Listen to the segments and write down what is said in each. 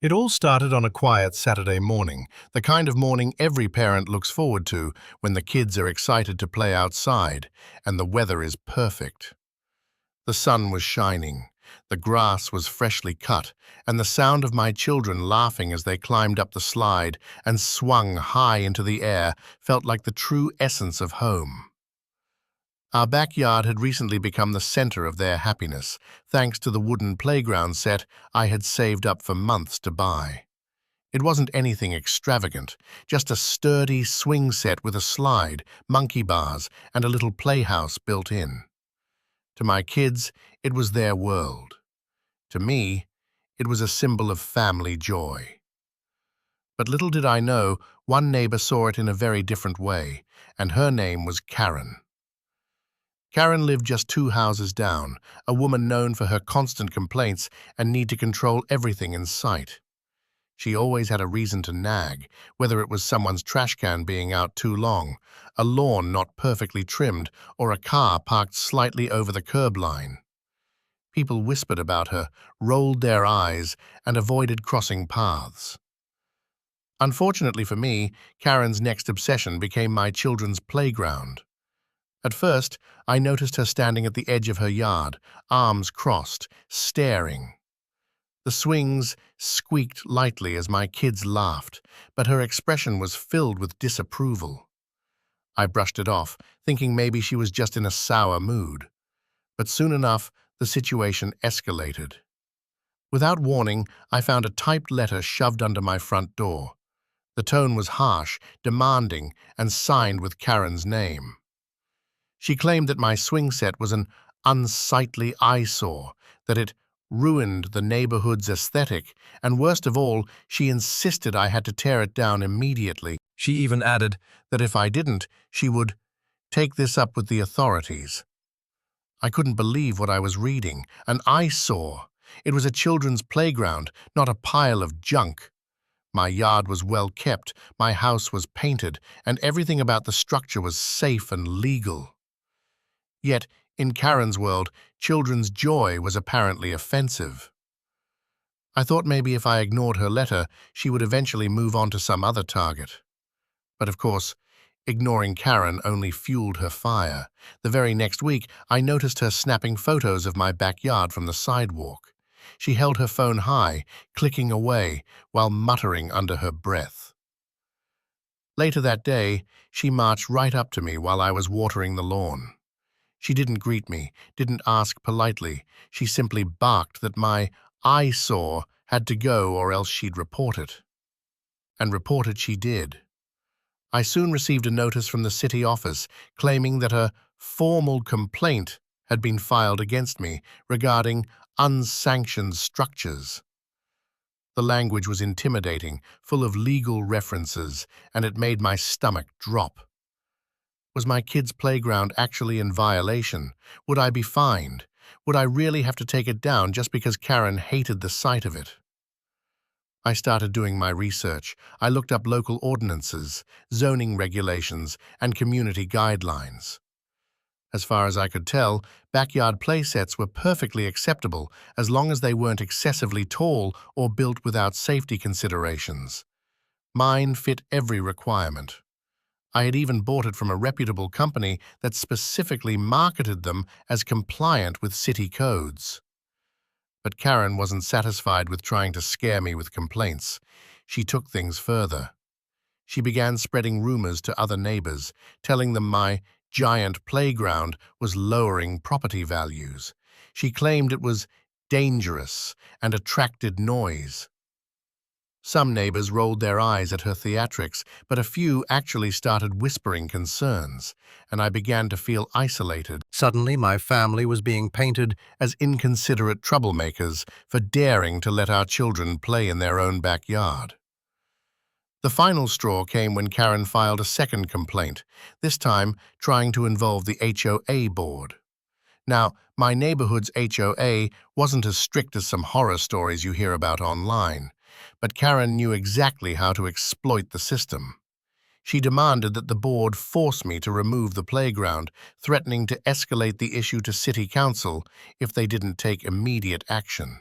It all started on a quiet Saturday morning, the kind of morning every parent looks forward to when the kids are excited to play outside and the weather is perfect. The sun was shining, the grass was freshly cut, and the sound of my children laughing as they climbed up the slide and swung high into the air felt like the true essence of home. Our backyard had recently become the center of their happiness, thanks to the wooden playground set I had saved up for months to buy. It wasn't anything extravagant, just a sturdy swing set with a slide, monkey bars, and a little playhouse built in. To my kids, it was their world. To me, it was a symbol of family joy. But little did I know, one neighbor saw it in a very different way, and her name was Karen. Karen lived just 2 houses down, a woman known for her constant complaints and need to control everything in sight. She always had a reason to nag, whether it was someone's trash can being out too long, a lawn not perfectly trimmed, or a car parked slightly over the curb line. People whispered about her, rolled their eyes, and avoided crossing paths. Unfortunately for me, Karen's next obsession became my children's playground. At first, I noticed her standing at the edge of her yard, arms crossed, staring. The swings squeaked lightly as my kids laughed, but her expression was filled with disapproval. I brushed it off, thinking maybe she was just in a sour mood. But soon enough, the situation escalated. Without warning, I found a typed letter shoved under my front door. The tone was harsh, demanding, and signed with Karen's name. She claimed that my swing set was an unsightly eyesore, that it ruined the neighborhood's aesthetic, and worst of all, she insisted I had to tear it down immediately. She even added that if I didn't, she would take this up with the authorities. I couldn't believe what I was reading. An eyesore. It was a children's playground, not a pile of junk. My yard was well kept, my house was painted, and everything about the structure was safe and legal. Yet, in Karen's world, children's joy was apparently offensive. I thought maybe if I ignored her letter, she would eventually move on to some other target. But of course, ignoring Karen only fueled her fire. The very next week, I noticed her snapping photos of my backyard from the sidewalk. She held her phone high, clicking away, while muttering under her breath. Later that day, she marched right up to me while I was watering the lawn. She didn't greet me, didn't ask politely. She simply barked that my eyesore had to go or else she'd report it. And report it she did. I soon received a notice from the city office claiming that a formal complaint had been filed against me regarding unsanctioned structures. The language was intimidating, full of legal references, and it made my stomach drop. Was my kids' playground actually in violation? Would I be fined? Would I really have to take it down just because Karen hated the sight of it? I started doing my research. I looked up local ordinances, zoning regulations, and community guidelines. As far as I could tell, backyard play sets were perfectly acceptable as long as they weren't excessively tall or built without safety considerations. Mine fit every requirement. I had even bought it from a reputable company that specifically marketed them as compliant with city codes. But Karen wasn't satisfied with trying to scare me with complaints. She took things further. She began spreading rumors to other neighbors, telling them my giant playground was lowering property values. She claimed it was dangerous and attracted noise. Some neighbors rolled their eyes at her theatrics, but a few actually started whispering concerns, and I began to feel isolated. Suddenly, my family was being painted as inconsiderate troublemakers for daring to let our children play in their own backyard. The final straw came when Karen filed a second complaint, this time trying to involve the HOA board. Now, my neighborhood's HOA wasn't as strict as some horror stories you hear about online, but Karen knew exactly how to exploit the system. She demanded that the board force me to remove the playground, threatening to escalate the issue to city council if they didn't take immediate action.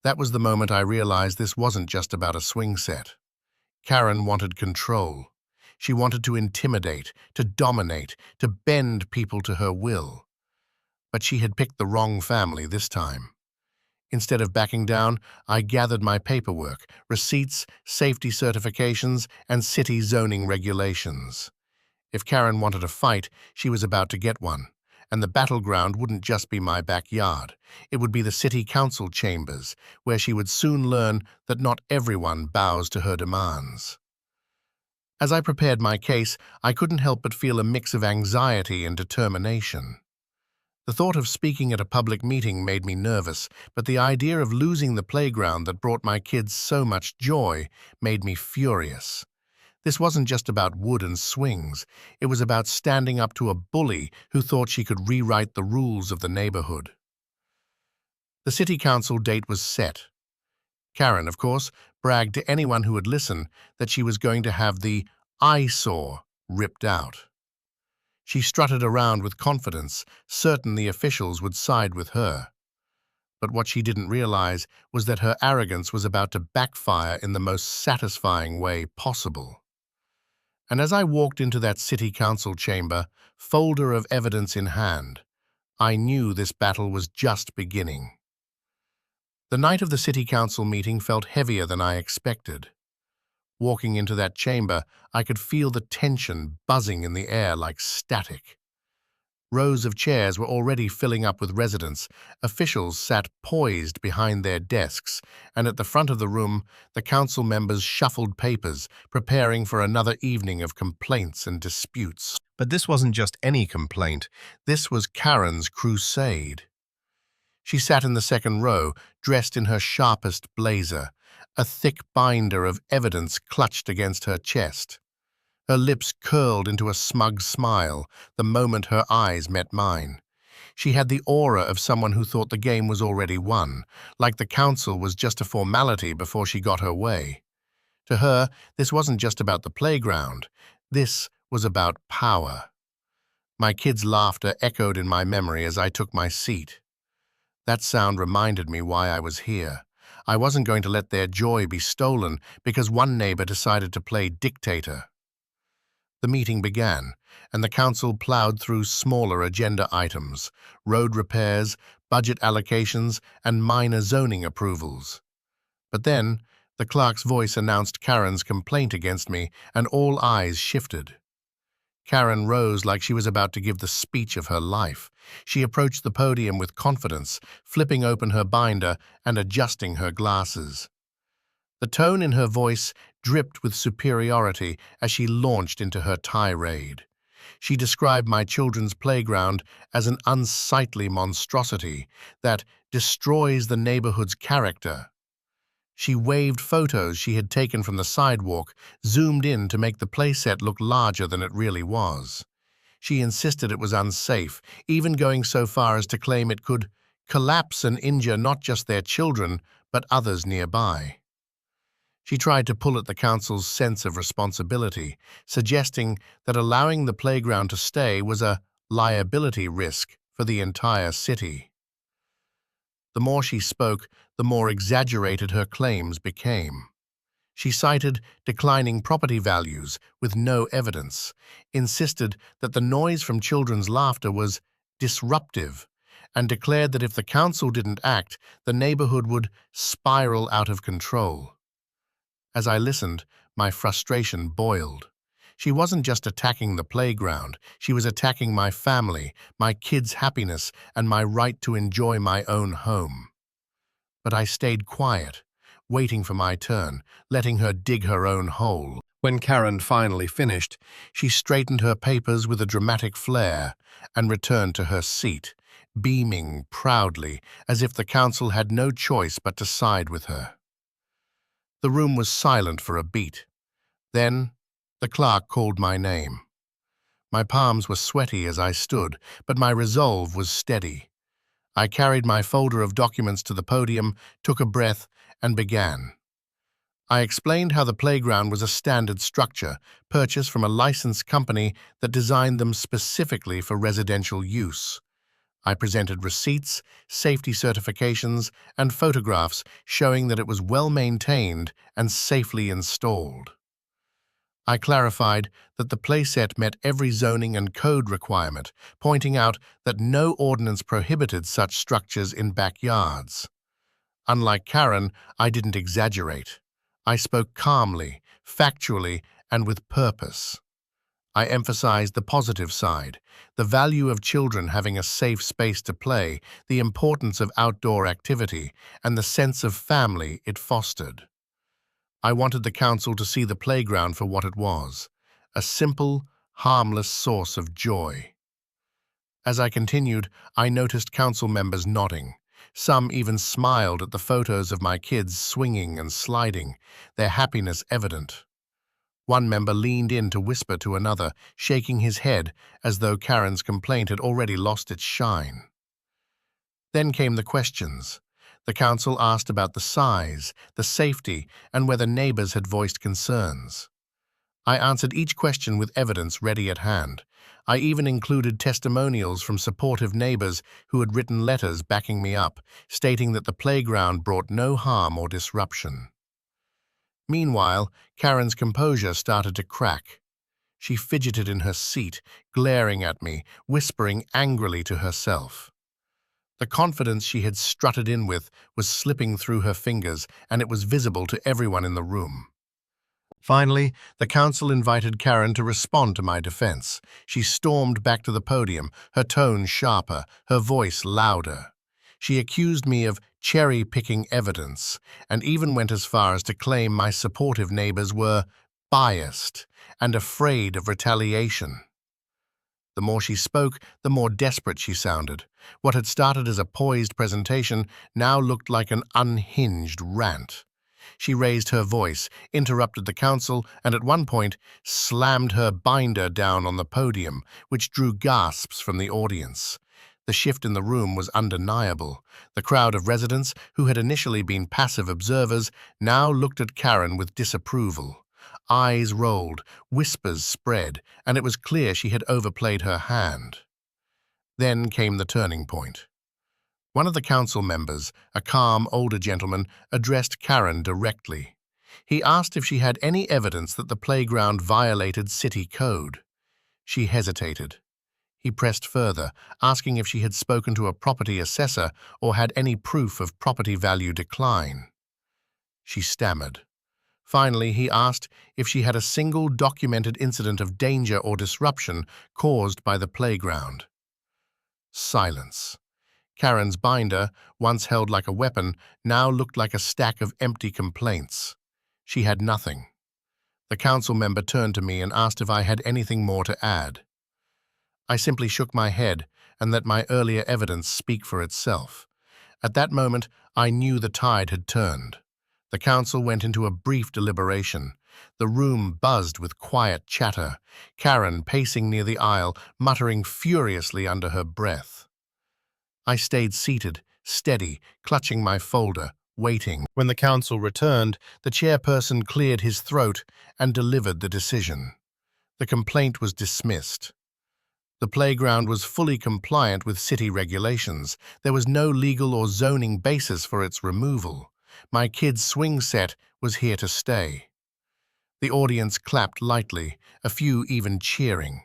That was the moment I realized this wasn't just about a swing set. Karen wanted control. She wanted to intimidate, to dominate, to bend people to her will. But she had picked the wrong family this time. Instead of backing down, I gathered my paperwork, receipts, safety certifications, and city zoning regulations. If Karen wanted a fight, she was about to get one. And the battleground wouldn't just be my backyard. It would be the city council chambers, where she would soon learn that not everyone bows to her demands. As I prepared my case, I couldn't help but feel a mix of anxiety and determination. The thought of speaking at a public meeting made me nervous, but the idea of losing the playground that brought my kids so much joy made me furious. This wasn't just about wood and swings. It was about standing up to a bully who thought she could rewrite the rules of the neighborhood. The city council date was set. Karen, of course, bragged to anyone who would listen that she was going to have the eyesore ripped out. She strutted around with confidence, certain the officials would side with her. But what she didn't realize was that her arrogance was about to backfire in the most satisfying way possible. And as I walked into that city council chamber, folder of evidence in hand, I knew this battle was just beginning. The night of the city council meeting felt heavier than I expected. Walking into that chamber, I could feel the tension buzzing in the air like static. Rows of chairs were already filling up with residents. Officials sat poised behind their desks, and at the front of the room, the council members shuffled papers, preparing for another evening of complaints and disputes. But this wasn't just any complaint. This was Karen's crusade. She sat in the second row, dressed in her sharpest blazer, a thick binder of evidence clutched against her chest. Her lips curled into a smug smile the moment her eyes met mine. She had the aura of someone who thought the game was already won, like the council was just a formality before she got her way. To her, this wasn't just about the playground. This was about power. My kids' laughter echoed in my memory as I took my seat. That sound reminded me why I was here. I wasn't going to let their joy be stolen because one neighbor decided to play dictator. The meeting began, and the council plowed through smaller agenda items, road repairs, budget allocations, and minor zoning approvals. But then, the clerk's voice announced Karen's complaint against me, and all eyes shifted. Karen rose like she was about to give the speech of her life. She approached the podium with confidence, flipping open her binder and adjusting her glasses. The tone in her voice dripped with superiority as she launched into her tirade. She described my children's playground as an unsightly monstrosity that destroys the neighborhood's character. She waved photos she had taken from the sidewalk, zoomed in to make the playset look larger than it really was. She insisted it was unsafe, even going so far as to claim it could collapse and injure not just their children, but others nearby. She tried to pull at the council's sense of responsibility, suggesting that allowing the playground to stay was a liability risk for the entire city. The more she spoke, the more exaggerated her claims became. She cited declining property values with no evidence, insisted that the noise from children's laughter was disruptive, and declared that if the council didn't act, the neighborhood would spiral out of control. As I listened, my frustration boiled. She wasn't just attacking the playground, she was attacking my family, my kids' happiness, and my right to enjoy my own home. But I stayed quiet, waiting for my turn, letting her dig her own hole. When Karen finally finished, she straightened her papers with a dramatic flair and returned to her seat, beaming proudly as if the council had no choice but to side with her. The room was silent for a beat. Then, the clerk called my name. My palms were sweaty as I stood, but my resolve was steady. I carried my folder of documents to the podium, took a breath, and began. I explained how the playground was a standard structure, purchased from a licensed company that designed them specifically for residential use. I presented receipts, safety certifications, and photographs showing that it was well maintained and safely installed. I clarified that the playset met every zoning and code requirement, pointing out that no ordinance prohibited such structures in backyards. Unlike Karen, I didn't exaggerate. I spoke calmly, factually, and with purpose. I emphasized the positive side, the value of children having a safe space to play, the importance of outdoor activity, and the sense of family it fostered. I wanted the council to see the playground for what it was, a simple, harmless source of joy. As I continued, I noticed council members nodding. Some even smiled at the photos of my kids swinging and sliding, their happiness evident. One member leaned in to whisper to another, shaking his head as though Karen's complaint had already lost its shine. Then came the questions. The council asked about the size, the safety, and whether neighbors had voiced concerns. I answered each question with evidence ready at hand. I even included testimonials from supportive neighbors who had written letters backing me up, stating that the playground brought no harm or disruption. Meanwhile, Karen's composure started to crack. She fidgeted in her seat, glaring at me, whispering angrily to herself. The confidence she had strutted in with was slipping through her fingers, and it was visible to everyone in the room. Finally, the council invited Karen to respond to my defense. She stormed back to the podium, her tone sharper, her voice louder. She accused me of cherry-picking evidence, and even went as far as to claim my supportive neighbors were biased and afraid of retaliation. The more she spoke, the more desperate she sounded. What had started as a poised presentation now looked like an unhinged rant. She raised her voice, interrupted the council, and at one point slammed her binder down on the podium, which drew gasps from the audience. The shift in the room was undeniable. The crowd of residents, who had initially been passive observers, now looked at Karen with disapproval. Eyes rolled, whispers spread, and it was clear she had overplayed her hand. Then came the turning point. One of the council members, a calm older gentleman, addressed Karen directly. He asked if she had any evidence that the playground violated city code. She hesitated. He pressed further, asking if she had spoken to a property assessor or had any proof of property value decline. She stammered. Finally, he asked if she had a single documented incident of danger or disruption caused by the playground. Silence. Karen's binder, once held like a weapon, now looked like a stack of empty complaints. She had nothing. The council member turned to me and asked if I had anything more to add. I simply shook my head and let my earlier evidence speak for itself. At that moment, I knew the tide had turned. The council went into a brief deliberation. The room buzzed with quiet chatter, Karen pacing near the aisle, muttering furiously under her breath. I stayed seated, steady, clutching my folder, waiting. When the council returned, the chairperson cleared his throat and delivered the decision. The complaint was dismissed. The playground was fully compliant with city regulations. There was no legal or zoning basis for its removal. My kid's swing set was here to stay. The audience clapped lightly, a few even cheering.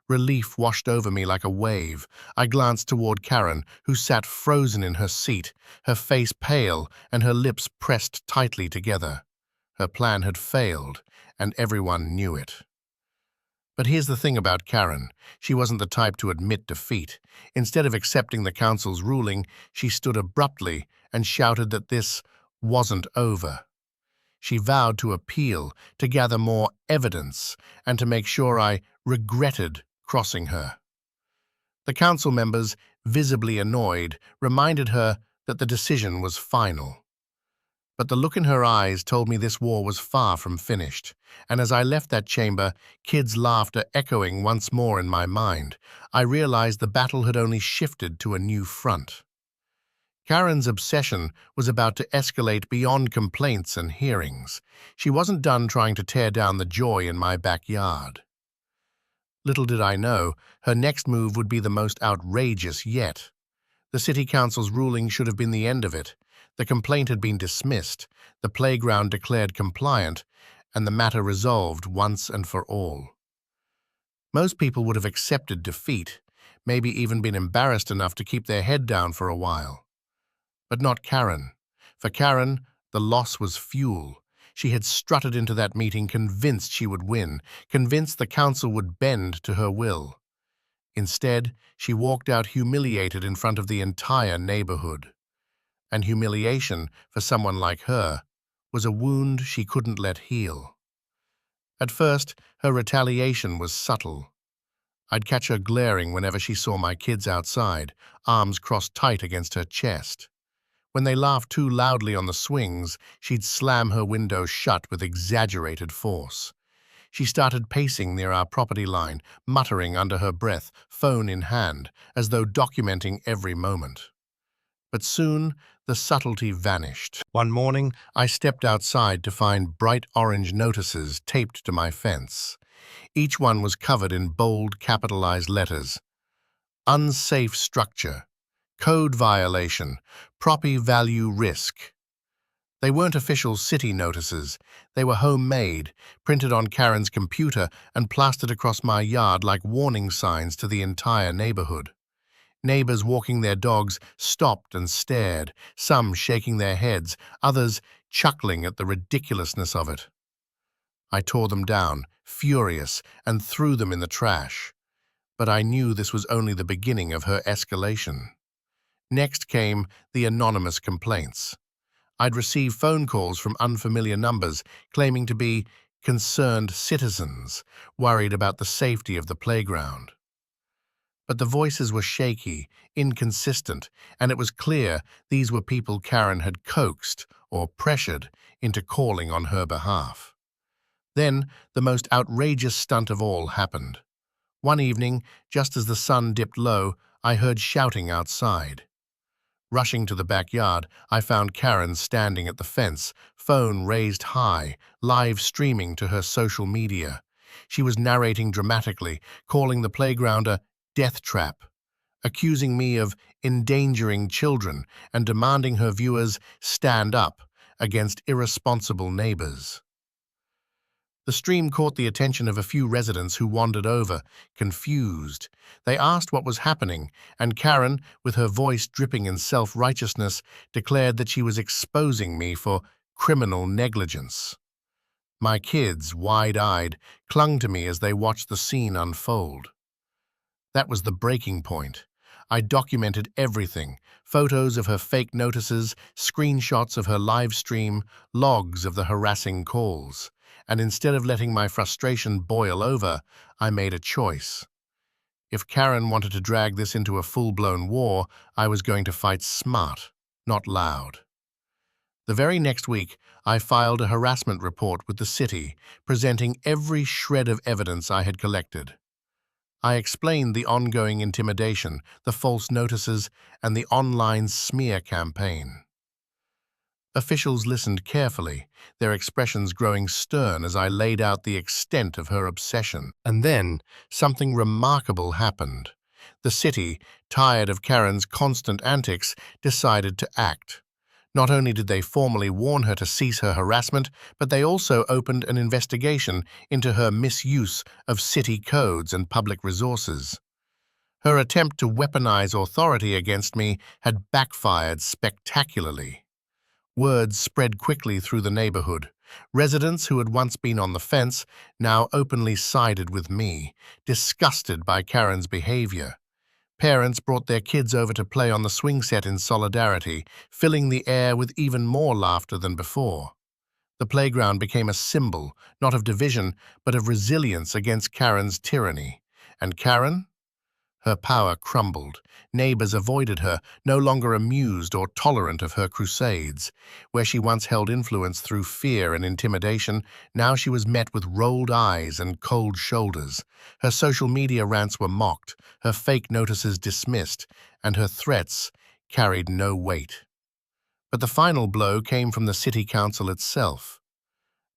Relief washed over me like a wave. I glanced toward Karen, who sat frozen in her seat, her face pale and her lips pressed tightly together. Her plan had failed, and everyone knew it. But here's the thing about Karen. She wasn't the type to admit defeat. Instead of accepting the council's ruling, she stood abruptly and shouted that this wasn't over. She vowed to appeal, to gather more evidence, and to make sure I regretted crossing her. The council members, visibly annoyed, reminded her that the decision was final. But the look in her eyes told me this war was far from finished, and as I left that chamber, kids' laughter echoing once more in my mind, I realized the battle had only shifted to a new front. Karen's obsession was about to escalate beyond complaints and hearings. She wasn't done trying to tear down the joy in my backyard. Little did I know, her next move would be the most outrageous yet. The city council's ruling should have been the end of it. The complaint had been dismissed, the playground declared compliant, and the matter resolved once and for all. Most people would have accepted defeat, maybe even been embarrassed enough to keep their head down for a while. But not Karen. For Karen, the loss was fuel. She had strutted into that meeting convinced she would win, convinced the council would bend to her will. Instead, she walked out humiliated in front of the entire neighborhood. And humiliation, for someone like her, was a wound she couldn't let heal. At first, her retaliation was subtle. I'd catch her glaring whenever she saw my kids outside, arms crossed tight against her chest. When they laughed too loudly on the swings, she'd slam her window shut with exaggerated force. She started pacing near our property line, muttering under her breath, phone in hand, as though documenting every moment. But soon, the subtlety vanished. One morning, I stepped outside to find bright orange notices taped to my fence. Each one was covered in bold, capitalized letters. Unsafe structure. Code violation. Property value risk. They weren't official city notices. They were homemade, printed on Karen's computer and plastered across my yard like warning signs to the entire neighborhood. Neighbors walking their dogs stopped and stared, some shaking their heads, others chuckling at the ridiculousness of it. I tore them down, furious, and threw them in the trash. But I knew this was only the beginning of her escalation. Next came the anonymous complaints. I'd receive phone calls from unfamiliar numbers claiming to be concerned citizens, worried about the safety of the playground. But the voices were shaky, inconsistent, and it was clear these were people Karen had coaxed or pressured into calling on her behalf. Then, the most outrageous stunt of all happened. One evening, just as the sun dipped low, I heard shouting outside. Rushing to the backyard, I found Karen standing at the fence, phone raised high, live streaming to her social media. She was narrating dramatically, calling the playground a death trap, accusing me of endangering children and demanding her viewers stand up against irresponsible neighbors. The stream caught the attention of a few residents who wandered over, confused. They asked what was happening, and Karen, with her voice dripping in self-righteousness, declared that she was exposing me for criminal negligence. My kids, wide-eyed, clung to me as they watched the scene unfold. That was the breaking point. I documented everything, photos of her fake notices, screenshots of her live stream, logs of the harassing calls. And instead of letting my frustration boil over, I made a choice. If Karen wanted to drag this into a full-blown war, I was going to fight smart, not loud. The very next week, I filed a harassment report with the city, presenting every shred of evidence I had collected. I explained the ongoing intimidation, the false notices, and the online smear campaign. Officials listened carefully, their expressions growing stern as I laid out the extent of her obsession. And then, something remarkable happened. The city, tired of Karen's constant antics, decided to act. Not only did they formally warn her to cease her harassment, but they also opened an investigation into her misuse of city codes and public resources. Her attempt to weaponize authority against me had backfired spectacularly. Words spread quickly through the neighborhood. Residents who had once been on the fence now openly sided with me, disgusted by Karen's behavior. Parents brought their kids over to play on the swing set in solidarity, filling the air with even more laughter than before. The playground became a symbol, not of division, but of resilience against Karen's tyranny. And Karen? Her power crumbled. Neighbors avoided her, no longer amused or tolerant of her crusades. Where she once held influence through fear and intimidation, now she was met with rolled eyes and cold shoulders. Her social media rants were mocked, her fake notices dismissed, and her threats carried no weight. But the final blow came from the city council itself.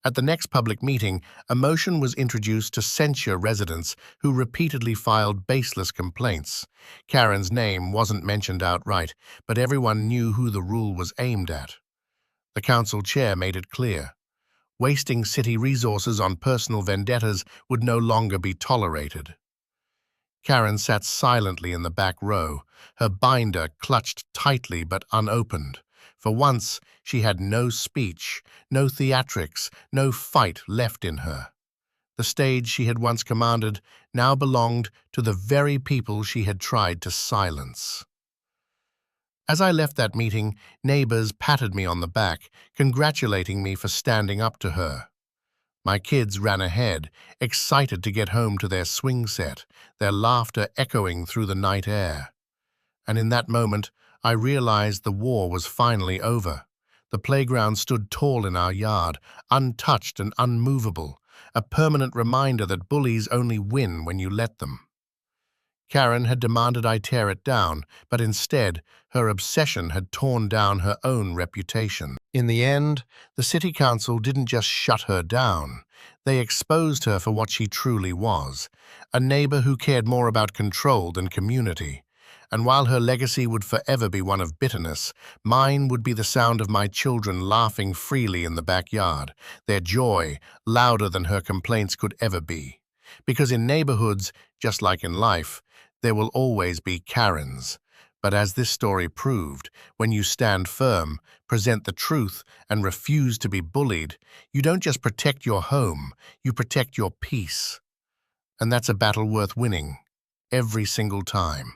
At the next public meeting, a motion was introduced to censure residents who repeatedly filed baseless complaints. Karen's name wasn't mentioned outright, but everyone knew who the rule was aimed at. The council chair made it clear. Wasting city resources on personal vendettas would no longer be tolerated. Karen sat silently in the back row, her binder clutched tightly but unopened. For once, she had no speech, no theatrics, no fight left in her. The stage she had once commanded now belonged to the very people she had tried to silence. As I left that meeting, neighbors patted me on the back, congratulating me for standing up to her. My kids ran ahead, excited to get home to their swing set, their laughter echoing through the night air. And in that moment, I realized the war was finally over. The playground stood tall in our yard, untouched and unmovable, a permanent reminder that bullies only win when you let them. Karen had demanded I tear it down, but instead, her obsession had torn down her own reputation. In the end, the city council didn't just shut her down. They exposed her for what she truly was, a neighbor who cared more about control than community. And while her legacy would forever be one of bitterness, mine would be the sound of my children laughing freely in the backyard, their joy louder than her complaints could ever be. Because in neighborhoods, just like in life, there will always be Karens. But as this story proved, when you stand firm, present the truth, and refuse to be bullied, you don't just protect your home, you protect your peace. And that's a battle worth winning, every single time.